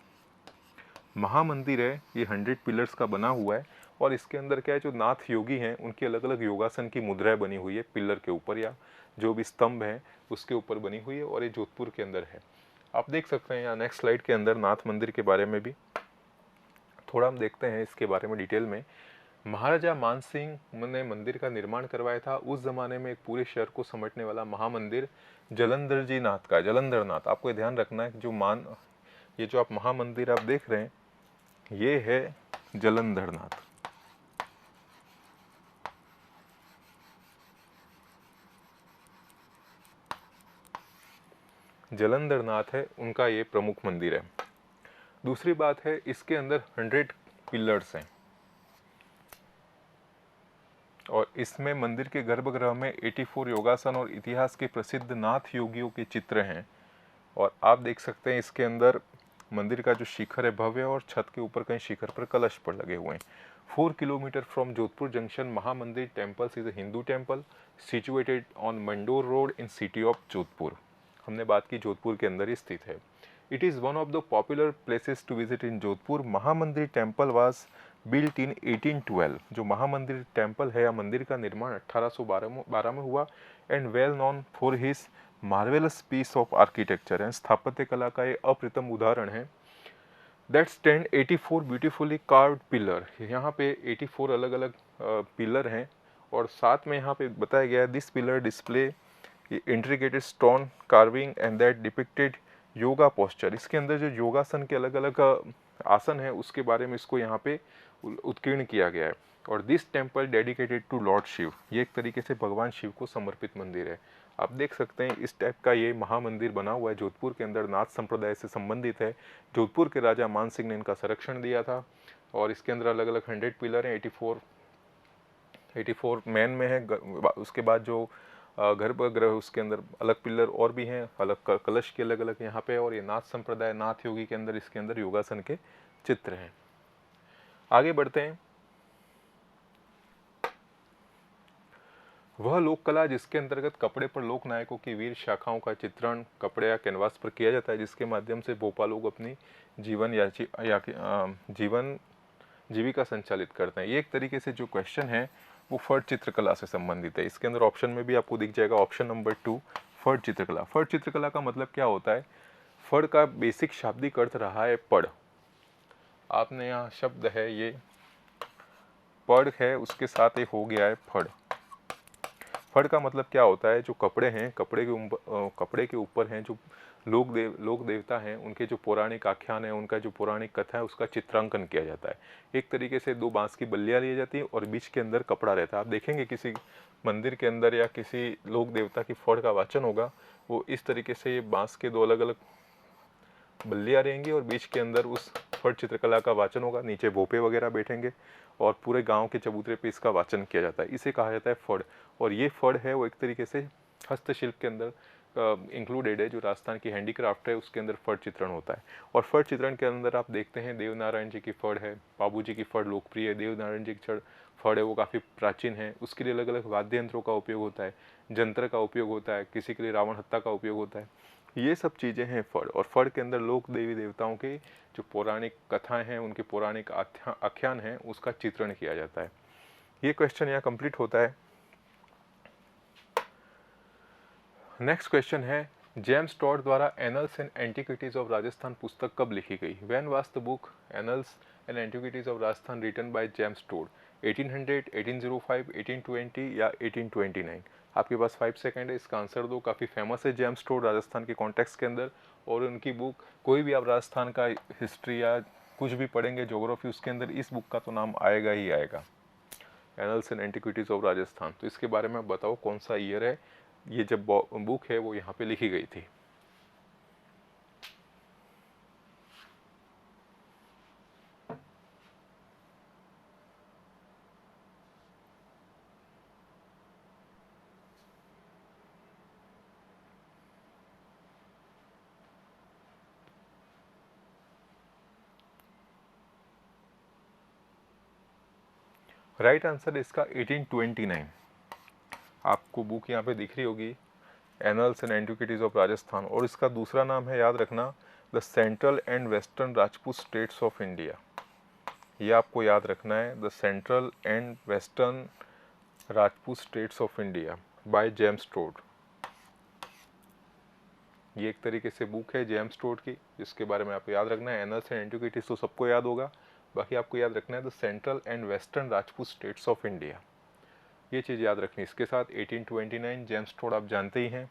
महामंदिर है, ये 100 पिलर्स का बना हुआ है और इसके अंदर क्या है, जो नाथ योगी हैं उनकी अलग अलग योगासन की मुद्राएं बनी हुई है पिलर के ऊपर या जो भी स्तंभ हैं उसके ऊपर बनी हुई है, और ये जोधपुर के अंदर है। आप देख सकते हैं यहाँ नेक्स्ट स्लाइड के अंदर नाथ मंदिर के बारे में भी थोड़ा हम देखते हैं इसके बारे में डिटेल में। महाराजा मान सिंह ने मंदिर का निर्माण करवाया था। उस जमाने में एक पूरे शहर को समेटने वाला महामंदिर जलंधर जी नाथ का, जलंधर नाथ। आपको ये ध्यान रखना है कि ये जो आप महामंदिर आप देख रहे हैं ये है जलंधर नाथ। जलंधर नाथ है, उनका ये प्रमुख मंदिर है। दूसरी बात है इसके अंदर 100 पिलर्स हैं और इसमें मंदिर के गर्भगृह में 84 योगासन और इतिहास के प्रसिद्ध नाथ योगियों के चित्र हैं। और आप देख सकते हैं इसके अंदर मंदिर का जो शिखर है भव्य, और छत के ऊपर कहीं शिखर पर कलश पर लगे हुए हैं। 4 kilometre from Jodhpur junction Mahamandir temples is a Hindu temple situated on Mandore road in city of Jodhpur. हमने बात की जोधपुर के अंदर ही स्थित है। It is one of the popular places to visit in Jodhpur. Mahamandir temple was built in 1812। जो महामंदिर टेम्पल है या मंदिर का निर्माण 1812 में हुआ and well known for his marvellous piece of architecture है। स्थापत्य कला का ये अप्रतिम उदाहरण है। That stand 84 beautifully carved pillar. यहाँ पे 84 अलग अलग पिलर हैं और साथ में यहाँ पे बताया गया है this pillar display intricated stone carving and that depicted yoga posture. इसके अंदर जो योगासन के अलग अलग आसन है उसके बारे में इसको यहाँ पे उत्कीर्ण किया गया है। और this temple dedicated to lord Shiva, ये एक तरीके से भगवान शिव को समर्पित मंदिर है। आप देख सकते हैं इस टाइप का ये महामंदिर बना हुआ है जोधपुर के अंदर, नाथ संप्रदाय से संबंधित है। जोधपुर के राजा मान सिंह ने इनका संरक्षण दिया था और इसके अंदर अलग अलग 100 पिलर हैं। 84 मैन में है। उसके बाद जो गर्भगृह उसके अंदर अलग पिलर और भी हैं, अलग कलश के अलग अलग यहाँ पे। और ये नाथ संप्रदाय नाथ योगी के अंदर इसके अंदर योगासन के चित्र हैं। आगे बढ़ते हैं। वह लोक कला जिसके अंतर्गत कपड़े पर लोक नायकों की वीर शाखाओं का चित्रण कपड़े या कैनवास पर किया जाता है, जिसके माध्यम से भोपाल लोग अपनी जीविका संचालित करते हैं। ये एक तरीके से जो क्वेश्चन है वो फर्ड चित्रकला से संबंधित है। इसके अंदर ऑप्शन में भी आपको दिख जाएगा ऑप्शन नंबर 2 फर्ड चित्रकला। फर्ड चित्रकला का मतलब क्या होता है? फर्ड का बेसिक शाब्दिक अर्थ रहा है पढ़। आपने यहाँ शब्द है ये पढ़ है, उसके साथ एक हो गया है फड़। फड़ का मतलब क्या होता है? जो कपड़े हैं, कपड़े के ऊपर हैं जो लोक देवता हैं, उनके जो पौराणिक आख्यान है, उनका जो पौराणिक कथा है, उसका चित्रांकन किया जाता है। एक तरीके से 2 बांस की बल्लियाँ ली जाती है और बीच के अंदर कपड़ा रहता है। आप देखेंगे किसी मंदिर के अंदर या किसी लोक देवता की फड़ का वाचन होगा, वो इस तरीके से ये बांस के 2 अलग अलग बल्लियाँ रहेंगी और बीच के अंदर उस फड़ चित्रकला का वाचन होगा। नीचे भोपे वगैरह बैठेंगे और पूरे गांव के चबूतरे पे इसका वाचन किया जाता है। इसे कहा जाता है फड़। और ये फड़ है वो एक तरीके से हस्तशिल्प के अंदर इंक्लूडेड है। जो राजस्थान की हैंडीक्राफ्ट है उसके अंदर फड़ चित्रण होता है। और फड़ चित्रण के अंदर आप देखते हैं देवनारायण जी की फड़ है, बाबू जी की फड़ लोकप्रिय है। देवनारायण जी की फड़ है वो काफ़ी प्राचीन है। उसके लिए अलग अलग वाद्य यंत्रों का उपयोग होता है, जंत्र का उपयोग होता है, किसी के लिए रावण हत्या का उपयोग होता है। ये सब चीज़ें हैं फड़। और फड़ के अंदर लोक देवी देवताओं के जो पौराणिक कथाएं हैं, उनके पौराणिक आख्यान हैं, उसका चित्रण किया जाता है। ये क्वेश्चन यहाँ कंप्लीट होता है। नेक्स्ट क्वेश्चन है जेम्स टॉड द्वारा annals and antiquities of Rajasthan पुस्तक कब लिखी गई? When was the book annals and antiquities of Rajasthan written by James Tod? 1800, 1805, 1820 या 1829? आपके पास 5 सेकंड है, इसका आंसर दो। काफ़ी फेमस है जेम्स टॉड राजस्थान के कॉन्टेक्स्ट के अंदर, और उनकी बुक कोई भी आप राजस्थान का हिस्ट्री या कुछ भी पढ़ेंगे ज्योग्राफी, उसके अंदर इस बुक का तो नाम आएगा ही आएगा, annuls and antiquities of Rajasthan. तो इसके बारे में बताओ कौन सा ईयर है ये जब बुक है वो यहाँ पे लिखी गई थी। राइट आंसर इसका 1829। आपको बुक यहाँ पे दिख रही होगी, annuls and antiquities of Rajasthan, और इसका दूसरा नाम है, याद रखना, the central and western Rajput states of India. ये आपको याद रखना है, the central and western Rajput states of India by James Tod. ये एक तरीके से बुक है जेम्स टोड की, जिसके बारे में आपको याद रखना है। एनल्स एंड एंटिक्विटीज तो सबको याद होगा, बाकी आपको याद रखना है the central and western Rajput states of India. ये चीज़ याद रखनी। इसके साथ 1829 जेम्स टोड आप जानते ही हैं,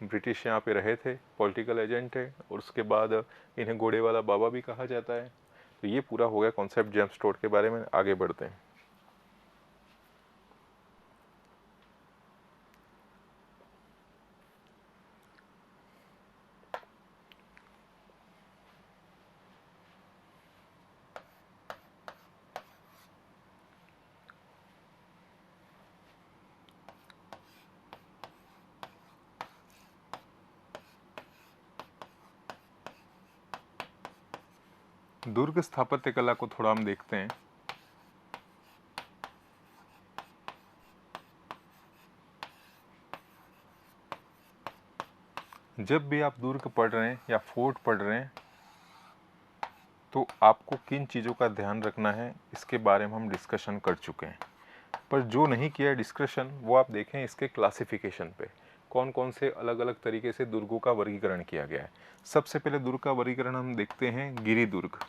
ब्रिटिश यहाँ पे रहे थे, पॉलिटिकल एजेंट थे, और उसके बाद इन्हें घोड़े वाला बाबा भी कहा जाता है। तो ये पूरा हो गया कॉन्सेप्ट जेम्स टोड के बारे में। आगे बढ़ते हैं। दुर्ग स्थापत्य कला को थोड़ा हम देखते हैं। जब भी आप दुर्ग पढ़ रहे हैं या फोर्ट पढ़ रहे हैं तो आपको किन चीज़ों का ध्यान रखना है, इसके बारे में हम डिस्कशन कर चुके हैं। पर जो नहीं किया है डिस्कशन, वो आप देखें इसके क्लासिफिकेशन पे, कौन कौन से अलग अलग तरीके से दुर्गों का वर्गीकरण किया गया है। सबसे पहले दुर्ग का वर्गीकरण हम देखते हैं, गिरी दुर्ग।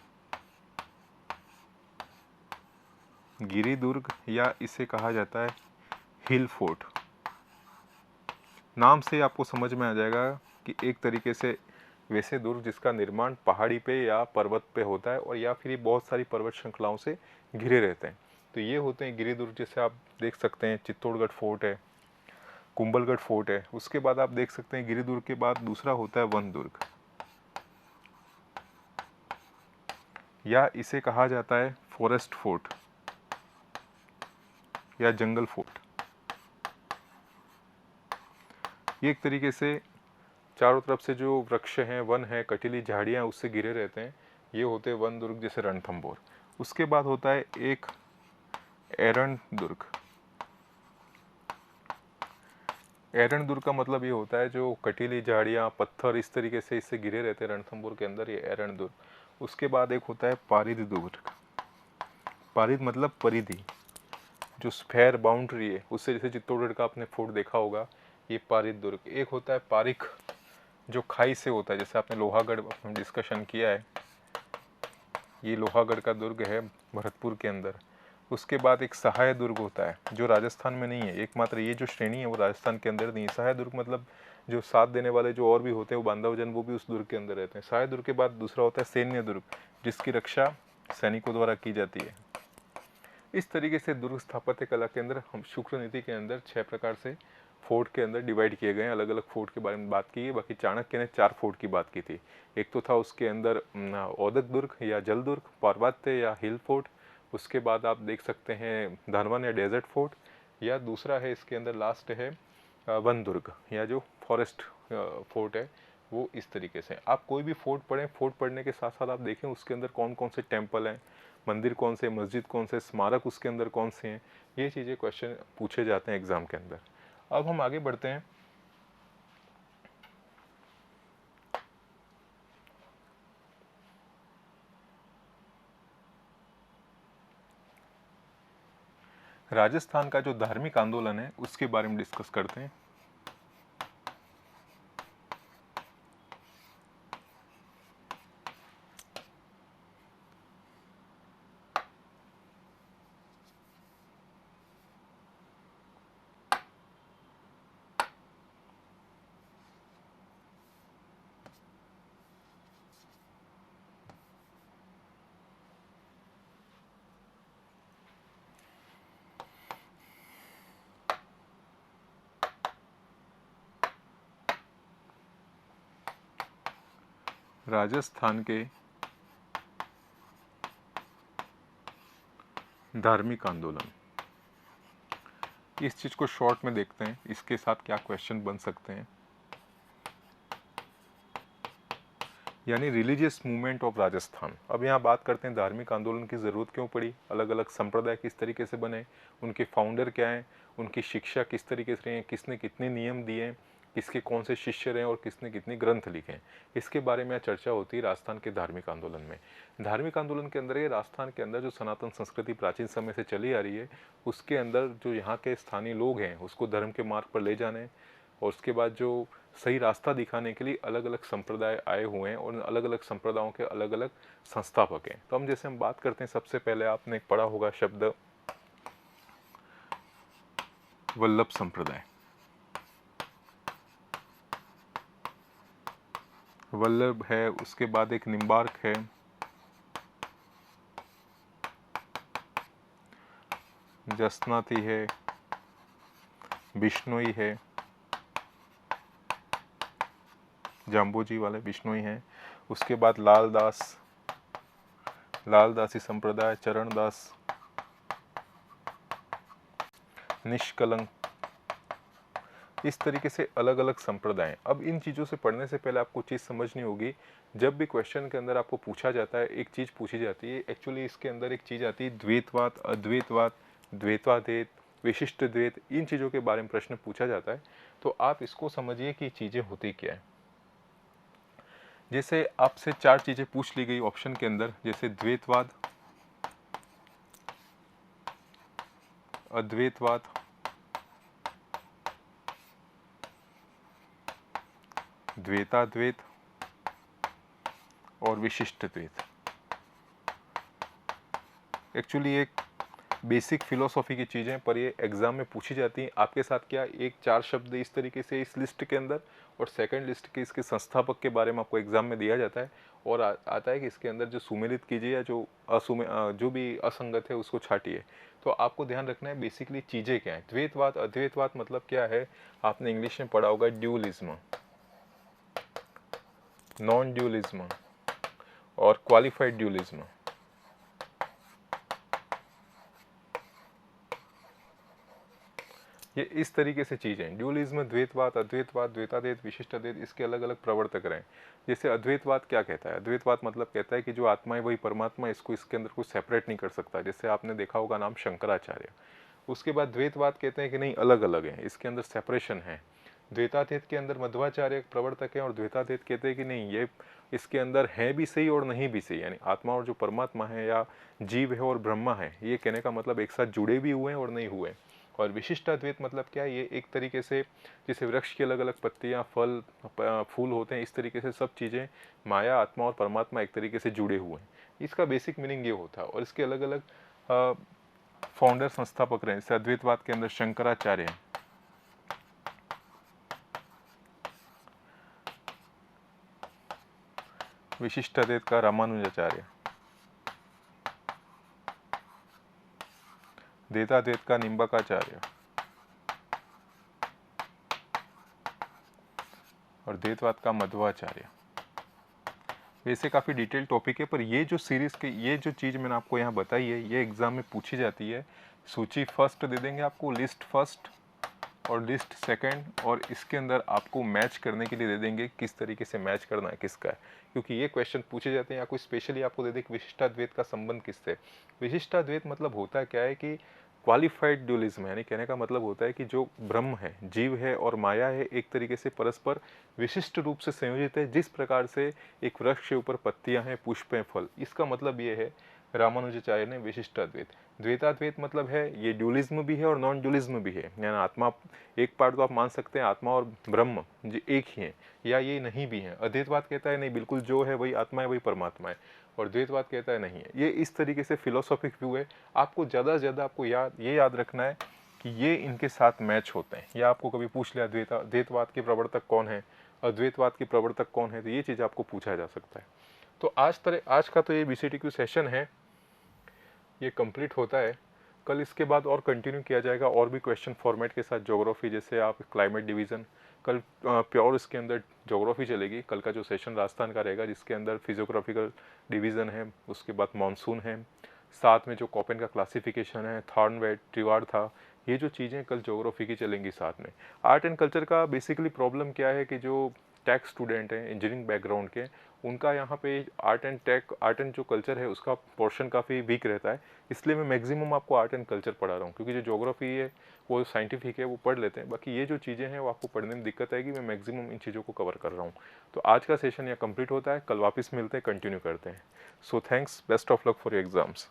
गिरी दुर्ग या इसे कहा जाता है हिल फोर्ट। नाम से आपको समझ में आ जाएगा कि एक तरीके से वैसे दुर्ग जिसका निर्माण पहाड़ी पे या पर्वत पे होता है, और या फिर ये बहुत सारी पर्वत श्रृंखलाओं से घिरे रहते हैं। तो ये होते हैं गिरी दुर्ग। जैसे आप देख सकते हैं चित्तौड़गढ़ फोर्ट है, कुंभलगढ़ फोर्ट है। उसके बाद आप देख सकते हैं गिरी दुर्ग के बाद दूसरा होता है वन दुर्ग, या इसे कहा जाता है फॉरेस्ट फोर्ट या जंगल फोर्ट। ये एक तरीके से चारों तरफ से जो वृक्ष हैं, वन है, कटीली झाड़ियाँ उससे घिरे रहते हैं, ये होते हैं वन दुर्ग, जैसे रणथंभौर। उसके बाद होता है एक एरण दुर्ग। एरण दुर्ग का मतलब ये होता है जो कटीली झाड़ियाँ, पत्थर इस तरीके से इससे घिरे रहते हैं रणथंभौर के अंदर, ये एरण दुर्ग। उसके बाद एक होता है पारिद दुर्ग। पारिद मतलब परिधि, जो स्फेयर बाउंड्री है उससे, जैसे चित्तौड़गढ़ का आपने फोर्ट देखा होगा, ये पारिद दुर्ग। एक होता है पारिक, जो खाई से होता है, जैसे आपने लोहागढ़ डिस्कशन किया है, ये लोहागढ़ का दुर्ग है भरतपुर के अंदर। उसके बाद एक सहाय दुर्ग होता है, जो राजस्थान में नहीं है, एकमात्र ये जो श्रेणी है वो राजस्थान के अंदर नहीं है। सहाय दुर्ग मतलब जो साथ देने वाले जो और भी होते हैं वो बांधवजन, वो भी उस दुर्ग के अंदर रहते हैं। सहाय दुर्ग के बाद दूसरा होता है सैन्य दुर्ग, जिसकी रक्षा सैनिकों द्वारा की जाती है। इस तरीके से दुर्ग स्थापत्य कला के अंदर हम शुक्र नीति के अंदर 6 प्रकार से फोर्ट के अंदर डिवाइड किए गए हैं। अलग अलग फोर्ट के बारे में बात की है। बाकी चाणक्य ने 4 फोर्ट की बात की थी। एक तो था उसके अंदर औदक दुर्ग या जल दुर्ग, पार्वत्य या हिल फोर्ट। उसके बाद आप देख सकते हैं धनवन या डेजर्ट फोर्ट, या दूसरा है इसके अंदर लास्ट है वन दुर्ग या जो फॉरेस्ट फोर्ट है। वो इस तरीके से आप कोई भी फोर्ट पढ़ें, फोर्ट पढ़ने के साथ साथ आप देखें उसके अंदर कौन कौन से टेम्पल हैं, मंदिर कौन से, मस्जिद कौन से, स्मारक उसके अंदर कौन से हैं। ये चीज़ें क्वेश्चन पूछे जाते हैं एग्जाम के अंदर। अब हम आगे बढ़ते हैं। राजस्थान का जो धार्मिक आंदोलन है उसके बारे में डिस्कस करते हैं। राजस्थान के धार्मिक आंदोलन, इस चीज़ को शॉर्ट में देखते हैं, इसके साथ क्या क्वेश्चन बन सकते हैं। यानी रिलीजियस मूवमेंट ऑफ राजस्थान। अब यहाँ बात करते हैं धार्मिक आंदोलन की ज़रूरत क्यों पड़ी, अलग अलग संप्रदाय किस तरीके से बने, उनके फाउंडर क्या हैं, उनकी शिक्षा किस तरीके से रही है, किसने कितने नियम दिए हैं, किसके कौन से शिष्य रहे और किसने कितने ग्रंथ लिखे हैं, इसके बारे में चर्चा होती है राजस्थान के धार्मिक आंदोलन में। धार्मिक आंदोलन के अंदर ये राजस्थान के अंदर जो सनातन संस्कृति प्राचीन समय से चली आ रही है, उसके अंदर जो यहाँ के स्थानीय लोग हैं उसको धर्म के मार्ग पर ले जाने और उसके बाद जो सही रास्ता दिखाने के लिए अलग अलग संप्रदाय आए हुए हैं और अलग अलग संप्रदायों के अलग अलग संस्थापक हैं। तो हम बात करते हैं, सबसे पहले आपने पढ़ा होगा शब्द वल्लभ संप्रदाय। वल्लभ है, उसके बाद एक निम्बार्क है, जसनाती है, बिश्नोई है, जाम्बोजी वाले बिश्नोई हैं। उसके बाद लालदासी संप्रदाय, चरणदास, निष्कलंक, इस तरीके से अलग अलग संप्रदाय। अब इन चीज़ों से पढ़ने से पहले आपको चीज़ समझनी होगी, जब भी क्वेश्चन के अंदर आपको पूछा जाता है, एक चीज़ पूछी जाती है, एक्चुअली इसके अंदर एक चीज़ आती है द्वैतवाद, अद्वैतवाद, द्वैताद्वैत, विशिष्ट द्वैत, इन चीज़ों के बारे में प्रश्न पूछा जाता है। तो आप इसको समझिए कि चीज़ें होती क्या है। जैसे आपसे 4 चीज़ें पूछ ली गई ऑप्शन के अंदर, जैसे द्वैतवाद, अद्वैतवाद, द्वैताद्वैत और विशिष्ट द्वैत। एक्चुअली एक बेसिक फिलोसॉफी की चीज़ें, पर ये एग्जाम में पूछी जाती हैं। आपके साथ क्या एक 4 शब्द इस तरीके से इस लिस्ट के अंदर और सेकंड लिस्ट के इसके संस्थापक के बारे में आपको एग्जाम में दिया जाता है और आता है कि इसके अंदर जो सुमेलित कीजिए या जो भी असंगत है उसको छाटिए। तो आपको ध्यान रखना है बेसिकली चीज़ें क्या है। द्वैतवाद, अद्वैतवाद मतलब क्या है, आपने इंग्लिश में पढ़ा होगा ड्यूलिज्म, नॉन ड्यूलिज्म और क्वालिफाइड ड्यूलिज्म। ये इस तरीके से चीज़ें, ड्यूलिज्म, द्वैतवाद, अद्वैतवाद, द्वैताद्वैत, विशिष्ट अद्वैत, इसके अलग अलग प्रवर्तक रहे। जैसे अद्वैतवाद क्या कहता है, अद्वैतवाद मतलब कहता है कि जो आत्मा है वही परमात्मा, इसको इसके अंदर कुछ सेपरेट नहीं कर सकता। जैसे आपने देखा होगा नाम शंकराचार्य। उसके बाद द्वैतवाद कहते हैं कि नहीं, अलग अलग है, इसके अंदर सेपरेशन है। द्वैताद्वैत के अंदर मध्वाचार्य एक प्रवर्तक है और द्वैताद्वैत कहते हैं कि नहीं, ये इसके अंदर है भी सही और नहीं भी सही, यानी आत्मा और जो परमात्मा है या जीव है और ब्रह्मा है, ये कहने का मतलब एक साथ जुड़े भी हुए हैं और नहीं हुए। और विशिष्टाद्वैत मतलब क्या है, ये एक तरीके से जैसे वृक्ष की अलग अलग पत्तियां, फल, फूल होते हैं, इस तरीके से सब चीज़ें माया, आत्मा और परमात्मा एक तरीके से जुड़े हुए हैं। इसका बेसिक मीनिंग ये होता है। और इसके अलग अलग फाउंडर, संस्थापक रहे। जैसे अद्वैतवाद के अंदर शंकराचार्य हैं, विशिष्टाद्वैत का रामानुजाचार्य, द्वैताद्वैत का निम्बकाचार्य और द्वैतवाद का मध्वाचार्य। वैसे काफ़ी डिटेल टॉपिक है, पर ये जो सीरीज़ के ये जो चीज़ मैंने आपको यहाँ बताई है, ये एग्ज़ाम में पूछी जाती है। सूची फर्स्ट दे देंगे आपको, लिस्ट फर्स्ट और लिस्ट सेकंड, और इसके अंदर आपको मैच करने के लिए दे देंगे किस तरीके से मैच करना है, किसका है। क्योंकि ये क्वेश्चन पूछे जाते हैं या कोई स्पेशली आपको दे दे कि विशिष्टाद्वैत का संबंध किससे। विशिष्टाद्वैत मतलब होता क्या है कि क्वालिफाइड ड्यूलिज्म, यानी कहने का मतलब होता है कि जो ब्रह्म है, जीव है और माया है, एक तरीके से परस्पर विशिष्ट रूप से संयोजित है। जिस प्रकार से एक वृक्ष के ऊपर पत्तियां हैं, पुष्प हैं, फल, इसका मतलब ये है रामानुजाचार्य ने विशिष्टाद्वैत। द्वैताद्वैत मतलब है ये ड्यूलिज्म भी है और नॉन ड्यूलिज्म भी है, यानी आत्मा एक पार्ट तो आप मान सकते हैं आत्मा और ब्रह्म जो एक ही है, या ये नहीं भी है। अद्वैतवाद कहता है नहीं, बिल्कुल जो है वही आत्मा है, वही परमात्मा है। और द्वैतवाद कहता है नहीं है। ये इस तरीके से फिलोसॉफिक व्यू है। आपको ज़्यादा से ज़्यादा आपको याद रखना है कि ये इनके साथ मैच होते हैं। या आपको कभी पूछ लिया द्वैतवाद के प्रवर्तक कौन है, अद्वैतवाद के प्रवर्तक कौन है, तो ये चीज़ आपको पूछा जा सकता है। तो आज का तो ये BCTQ सेशन है, ये कंप्लीट होता है। कल इसके बाद और कंटिन्यू किया जाएगा और भी क्वेश्चन फॉर्मेट के साथ। ज्योग्राफी, जैसे आप क्लाइमेट डिवीज़न, कल प्योर इसके अंदर ज्योग्राफी चलेगी। कल का जो सेशन राजस्थान का रहेगा, जिसके अंदर फिजियोग्राफिकल डिवीज़न है, उसके बाद मानसून है, साथ में जो कॉपेन का क्लासिफिकेशन है, थॉर्नवेट, ट्रिवार्ड था, ये जो चीज़ें कल ज्योग्राफी की चलेंगी साथ में। आर्ट एंड कल्चर का बेसिकली प्रॉब्लम क्या है कि जो टेक स्टूडेंट हैं, इंजीनियरिंग बैकग्राउंड के, उनका यहाँ पे आर्ट एंड जो कल्चर है उसका पोर्शन काफ़ी वीक रहता है। इसलिए मैं मैक्सिमम आपको आर्ट एंड कल्चर पढ़ा रहा हूँ, क्योंकि जो ज्योग्राफी है वो साइंटिफिक है, वो पढ़ लेते हैं। बाकी ये जो चीज़ें हैं वो आपको पढ़ने में दिक्कत आएगी, मैं मैक्सिमम इन चीज़ों को कवर कर रहा हूँ। तो आज का सेशन यहाँ कंप्लीट होता है, कल वापस मिलते हैं, कंटिन्यू करते हैं। So thanks, best of luck for your exams.